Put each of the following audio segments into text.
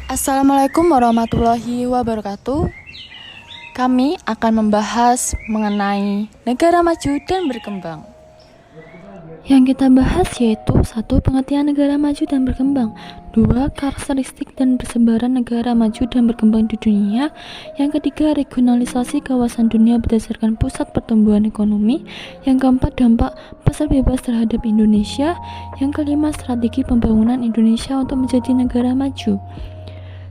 Assalamualaikum warahmatullahi wabarakatuh. Kami akan membahas mengenai negara maju dan berkembang. Yang kita bahas yaitu 1. Pengertian negara maju dan berkembang, 2. Karakteristik dan persebaran negara maju dan berkembang di dunia, yang ketiga regionalisasi kawasan dunia berdasarkan pusat pertumbuhan ekonomi, yang keempat dampak pasar bebas terhadap Indonesia, yang kelima strategi pembangunan Indonesia untuk menjadi negara maju.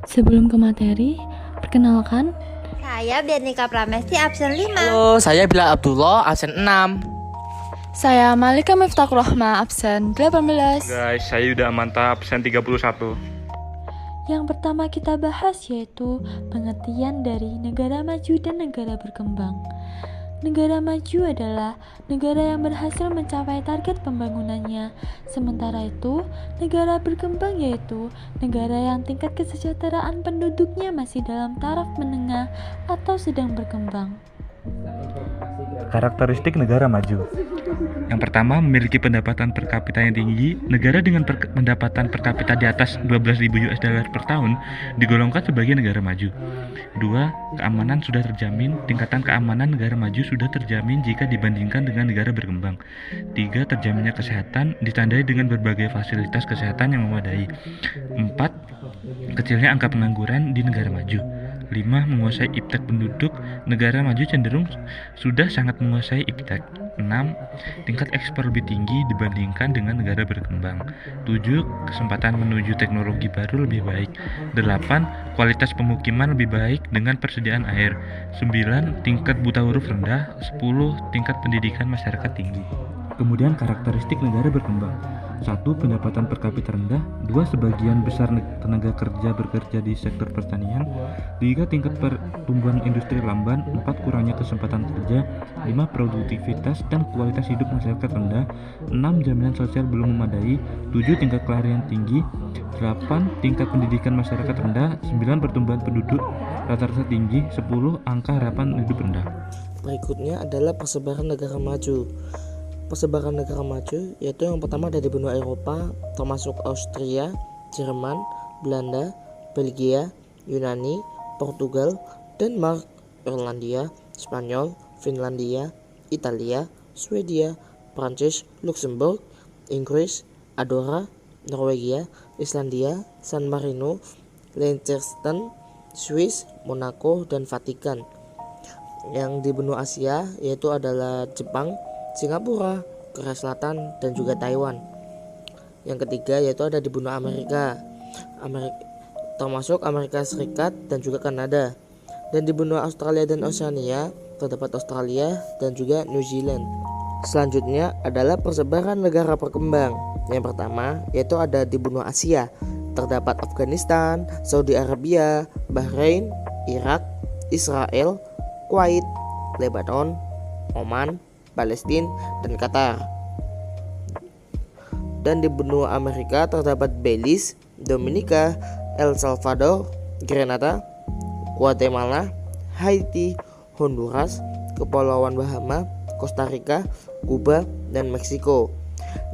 Sebelum ke materi, perkenalkan, saya Bernika Pramesti, absen 5. Halo, saya Bilal Abdullah, absen 6. saya Malika Miftahul Rahma, absen 18. Guys, saya Yuda Amanta, absen 31. Yang pertama kita bahas yaitu pengertian dari negara maju dan negara berkembang. Negara maju adalah negara yang berhasil mencapai target pembangunannya. Sementara itu, negara berkembang yaitu negara yang tingkat kesejahteraan penduduknya masih dalam taraf menengah atau sedang berkembang. Karakteristik negara maju. Yang pertama, memiliki pendapatan per kapita yang tinggi. Negara dengan pendapatan per kapita di atas 12.000 US dollar per tahun digolongkan sebagai negara maju. 2. Keamanan sudah terjamin. Tingkatan keamanan negara maju sudah terjamin jika dibandingkan dengan negara berkembang. 3. Terjaminnya kesehatan ditandai dengan berbagai fasilitas kesehatan yang memadai. 4. Kecilnya angka pengangguran di negara maju. 5. Menguasai iptek penduduk. Negara maju cenderung sudah sangat menguasai iptek. 6. Tingkat ekspor lebih tinggi dibandingkan dengan negara berkembang. 7. Kesempatan menuju teknologi baru lebih baik. 8. Kualitas pemukiman lebih baik dengan persediaan air. 9. Tingkat buta huruf rendah. 10. Tingkat pendidikan masyarakat tinggi. Kemudian karakteristik negara berkembang. 1. Pendapatan per kapita rendah. 2. Sebagian besar tenaga kerja bekerja di sektor pertanian. 3. Tingkat pertumbuhan industri lamban. 4. Kurangnya kesempatan kerja. 5. Produktivitas dan kualitas hidup masyarakat rendah. 6. Jaminan sosial belum memadai. 7. Tingkat kelarian tinggi. 8. Tingkat pendidikan masyarakat rendah. 9. Pertumbuhan penduduk rata-rata tinggi. 10. Angka harapan hidup rendah. Berikutnya adalah persebaran negara maju. Persebaran negara maju yaitu yang pertama ada di benua Eropa, termasuk Austria, Jerman, Belanda, Belgia, Yunani, Portugal, Denmark, Irlandia, Spanyol, Finlandia, Italia, Swedia, Prancis, Luxembourg, Inggris, Andorra, Norwegia, Islandia, San Marino, Liechtenstein, Swiss, Monaco, dan Vatikan. Yang di benua Asia yaitu adalah Jepang, Singapura, Korea Selatan, dan juga Taiwan. Yang ketiga yaitu ada di benua Amerika, termasuk Amerika Serikat dan juga Kanada. Dan di benua Australia dan Oceania terdapat Australia dan juga New Zealand. Selanjutnya adalah persebaran negara berkembang. Yang pertama yaitu ada di benua Asia, terdapat Afghanistan, Saudi Arabia, Bahrain, Irak, Israel, Kuwait, Lebanon, Oman, Palestina, dan Qatar. Dan di benua Amerika terdapat Belize, Dominika, El Salvador, Grenada, Guatemala, Haiti, Honduras, Kepulauan Bahama, Costa Rica, Kuba, dan Meksiko.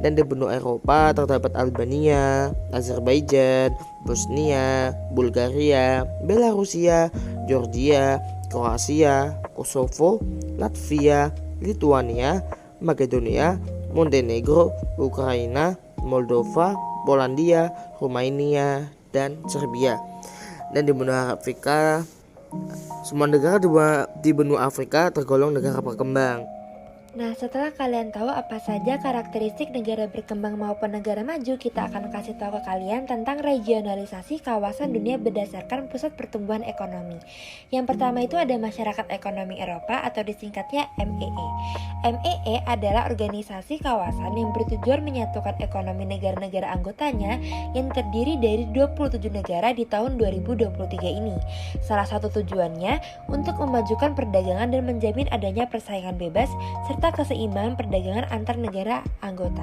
Dan di benua Eropa terdapat Albania, Azerbaijan, Bosnia, Bulgaria, Belarusia, Georgia, Kroasia, Kosovo, Latvia, Lituania, Makedonia, Montenegro, Ukraina, Moldova, Polandia, Rumania, dan Serbia. Dan di benua Afrika, semua negara di benua Afrika tergolong negara berkembang. Nah, setelah kalian tahu apa saja karakteristik negara berkembang maupun negara maju, kita akan kasih tahu ke kalian tentang regionalisasi kawasan dunia berdasarkan pusat pertumbuhan ekonomi. Yang pertama itu ada Masyarakat Ekonomi Eropa atau disingkatnya MEE. MEE adalah organisasi kawasan yang bertujuan menyatukan ekonomi negara-negara anggotanya yang terdiri dari 27 negara di tahun 2023 ini. Salah satu tujuannya untuk memajukan perdagangan dan menjamin adanya persaingan bebas serta keseimbangan perdagangan antar negara anggota.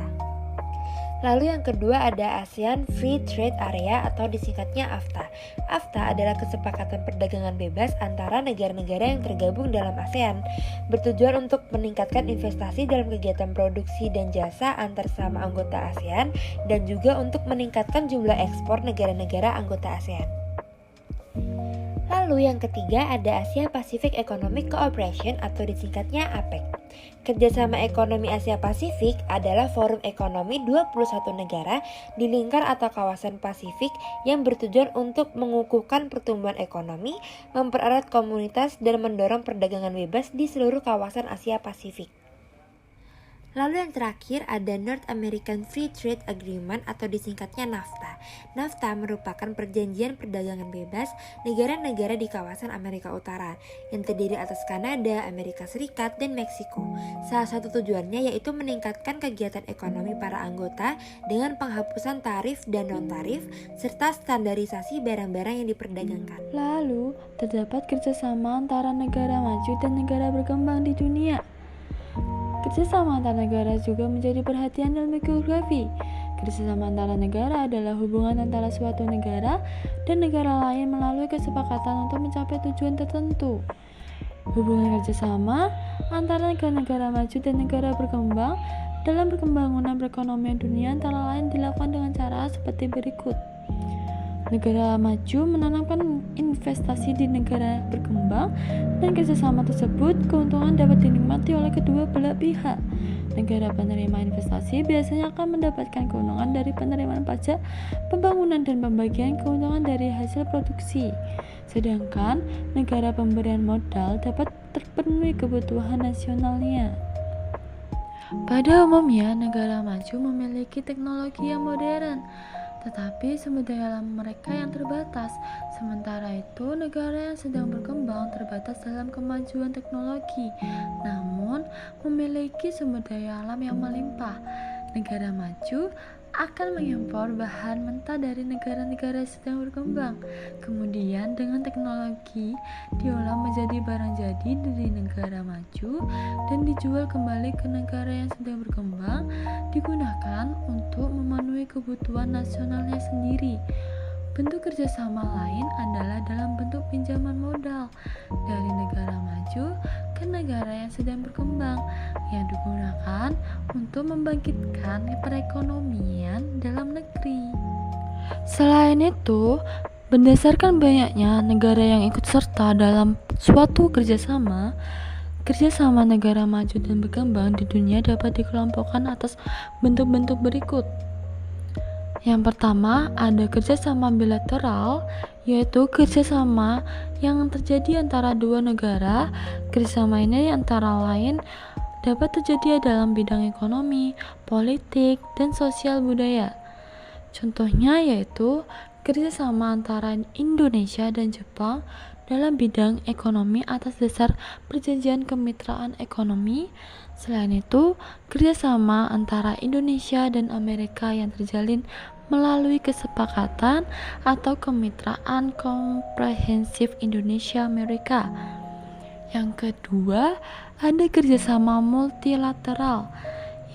Lalu yang kedua ada ASEAN Free Trade Area atau disingkatnya AFTA. AFTA adalah kesepakatan perdagangan bebas antara negara-negara yang tergabung dalam ASEAN, bertujuan untuk meningkatkan investasi dalam kegiatan produksi dan jasa antar sesama anggota ASEAN dan juga untuk meningkatkan jumlah ekspor negara-negara anggota ASEAN. Lalu yang ketiga ada Asia Pacific Economic Cooperation atau disingkatnya APEC. Kerjasama Ekonomi Asia Pasifik adalah forum ekonomi 21 negara di lingkar atau kawasan Pasifik yang bertujuan untuk mengukuhkan pertumbuhan ekonomi, mempererat komunitas, dan mendorong perdagangan bebas di seluruh kawasan Asia Pasifik. Lalu yang terakhir ada North American Free Trade Agreement atau disingkatnya NAFTA. NAFTA merupakan perjanjian perdagangan bebas negara-negara di kawasan Amerika Utara yang terdiri atas Kanada, Amerika Serikat, dan Meksiko. Salah satu tujuannya yaitu meningkatkan kegiatan ekonomi para anggota dengan penghapusan tarif dan non-tarif serta standarisasi barang-barang yang diperdagangkan. Lalu, terdapat kerjasama antara negara maju dan negara berkembang di dunia. Kerjasama antar negara juga menjadi perhatian dalam geografi. Kerjasama antara negara adalah hubungan antara suatu negara dan negara lain melalui kesepakatan untuk mencapai tujuan tertentu. Hubungan kerjasama antara negara maju dan negara berkembang dalam pembangunan perekonomian dunia antara lain dilakukan dengan cara seperti berikut. Negara maju menanamkan investasi di negara berkembang dan kerjasama tersebut keuntungan dapat dinikmati oleh kedua belah pihak. Negara penerima investasi biasanya akan mendapatkan keuntungan dari penerimaan pajak, pembangunan, dan pembagian keuntungan dari hasil produksi. Sedangkan negara pemberian modal dapat terpenuhi kebutuhan nasionalnya. Pada umumnya, negara maju memiliki teknologi yang modern, tetapi sumber daya alam mereka yang terbatas. Sementara itu, negara yang sedang berkembang terbatas dalam kemajuan teknologi, namun memiliki sumber daya alam yang melimpah. Negara maju akan mengimpor bahan mentah dari negara-negara yang sedang berkembang. Kemudian dengan teknologi diolah menjadi barang jadi dari negara maju dan dijual kembali ke negara yang sedang berkembang, digunakan untuk memenuhi kebutuhan nasionalnya sendiri. Bentuk kerjasama lain adalah dalam bentuk pinjaman modal dari negara maju ke negara yang sedang berkembang yang digunakan untuk membangkitkan perekonomian dalam negeri. Selain itu, berdasarkan banyaknya negara yang ikut serta dalam suatu kerjasama negara maju dan berkembang di dunia dapat dikelompokkan atas bentuk-bentuk berikut. Yang pertama, ada kerjasama bilateral, yaitu kerjasama yang terjadi antara dua negara. Kerjasama ini antara lain dapat terjadi dalam bidang ekonomi, politik, dan sosial budaya. Contohnya yaitu kerjasama antara Indonesia dan Jepang dalam bidang ekonomi atas dasar perjanjian kemitraan ekonomi. Selain itu, kerjasama antara Indonesia dan Amerika yang terjalin melalui kesepakatan atau kemitraan komprehensif Indonesia-Amerika. Yang kedua, ada kerjasama multilateral,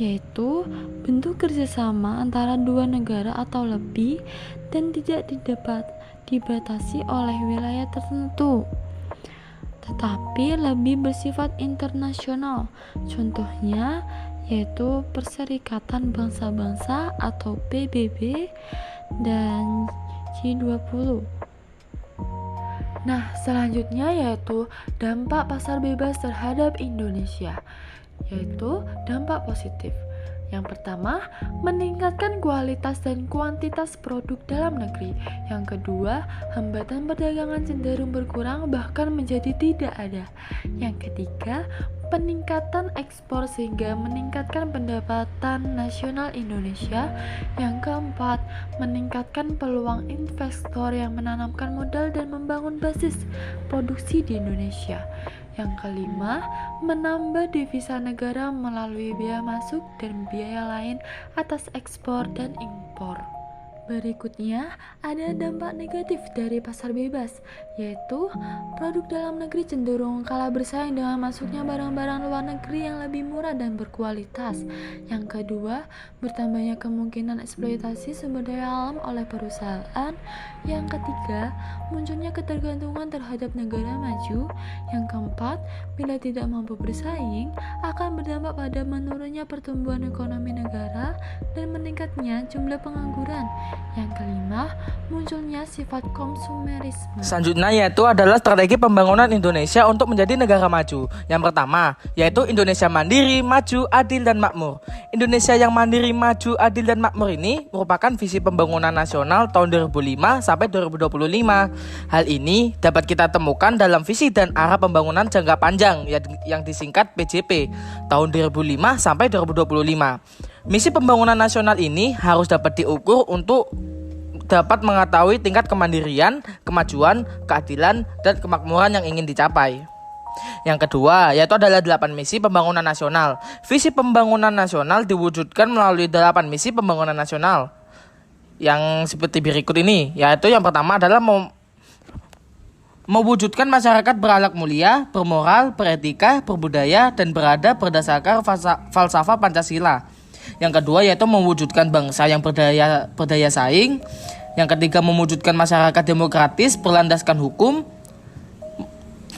yaitu bentuk kerjasama antara dua negara atau lebih dan tidak dibatasi oleh wilayah tertentu, tetapi lebih bersifat internasional. Contohnya yaitu Perserikatan Bangsa-Bangsa atau PBB dan G20. Nah, selanjutnya yaitu dampak pasar bebas terhadap Indonesia, yaitu dampak positif. Yang pertama, meningkatkan kualitas dan kuantitas produk dalam negeri. Yang kedua, hambatan perdagangan cenderung berkurang bahkan menjadi tidak ada. Yang ketiga, peningkatan ekspor sehingga meningkatkan pendapatan nasional Indonesia. Yang keempat, meningkatkan peluang investor yang menanamkan modal dan membangun basis produksi di Indonesia. Yang kelima, menambah devisa negara melalui biaya masuk dan biaya lain atas ekspor dan impor. Berikutnya, ada dampak negatif dari pasar bebas, yaitu produk dalam negeri cenderung kalah bersaing dengan masuknya barang-barang luar negeri yang lebih murah dan berkualitas. Yang kedua, bertambahnya kemungkinan eksploitasi sumber daya alam oleh perusahaan. Yang ketiga, munculnya ketergantungan terhadap negara maju. Yang keempat, bila tidak mampu bersaing, akan berdampak pada menurunnya pertumbuhan ekonomi negara dan meningkatnya jumlah pengangguran. Yang kelima, munculnya sifat konsumerisme. Selanjutnya yaitu adalah strategi pembangunan Indonesia untuk menjadi negara maju. Yang pertama yaitu Indonesia mandiri, maju, adil, dan makmur. Indonesia yang mandiri, maju, adil, dan makmur ini merupakan visi pembangunan nasional tahun 2005 sampai 2025. Hal ini dapat kita temukan dalam visi dan arah pembangunan jangka panjang yang disingkat PJP tahun 2005 sampai 2025. Misi pembangunan nasional ini harus dapat diukur untuk dapat mengetahui tingkat kemandirian, kemajuan, keadilan, dan kemakmuran yang ingin dicapai. Yang kedua, yaitu adalah 8 misi pembangunan nasional. Visi pembangunan nasional diwujudkan melalui 8 misi pembangunan nasional yang seperti berikut ini, yaitu yang pertama adalah mewujudkan masyarakat berakhlak mulia, bermoral, beretika, berbudaya, dan beradab berdasarkan falsafah Pancasila. Yang kedua yaitu mewujudkan bangsa yang berdaya saing. Yang ketiga mewujudkan masyarakat demokratis berlandaskan hukum.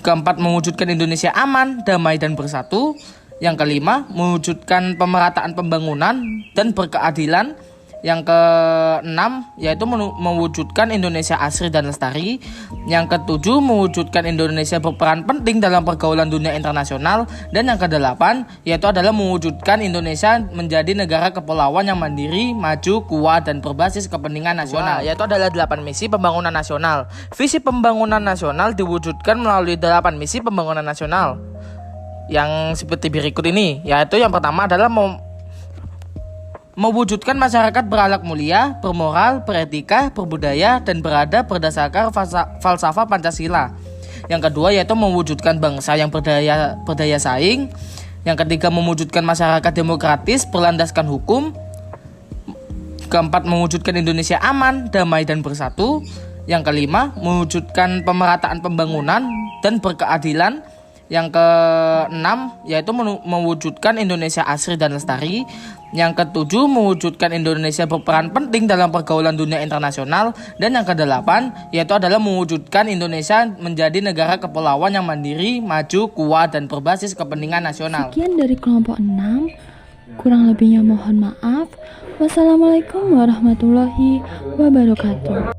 Keempat mewujudkan Indonesia aman, damai, dan bersatu. Yang kelima mewujudkan pemerataan pembangunan dan berkeadilan. Yang keenam yaitu mewujudkan Indonesia asri dan lestari. Yang ketujuh mewujudkan Indonesia berperan penting dalam pergaulan dunia internasional. Dan yang kedelapan yaitu adalah mewujudkan Indonesia menjadi negara kepulauan yang mandiri, maju, kuat, dan berbasis kepentingan nasional. Yaitu adalah 8 misi pembangunan nasional. Visi pembangunan nasional diwujudkan melalui 8 misi pembangunan nasional yang seperti berikut ini, yaitu yang pertama adalah mewujudkan masyarakat berakhlak mulia, bermoral, beretika, berbudaya, dan beradab berdasarkan falsafah Pancasila. Yang kedua yaitu mewujudkan bangsa yang berdaya saing. Yang ketiga mewujudkan masyarakat demokratis berlandaskan hukum. Keempat mewujudkan Indonesia aman, damai, dan bersatu. Yang kelima mewujudkan pemerataan pembangunan dan berkeadilan. Yang keenam yaitu mewujudkan Indonesia asri dan lestari. Yang ketujuh mewujudkan Indonesia berperan penting dalam pergaulan dunia internasional. Dan yang kedelapan yaitu adalah mewujudkan Indonesia menjadi negara kepulauan yang mandiri, maju, kuat, dan berbasis kepentingan nasional. Sekian dari kelompok 6. Kurang lebihnya mohon maaf. Wassalamualaikum warahmatullahi wabarakatuh.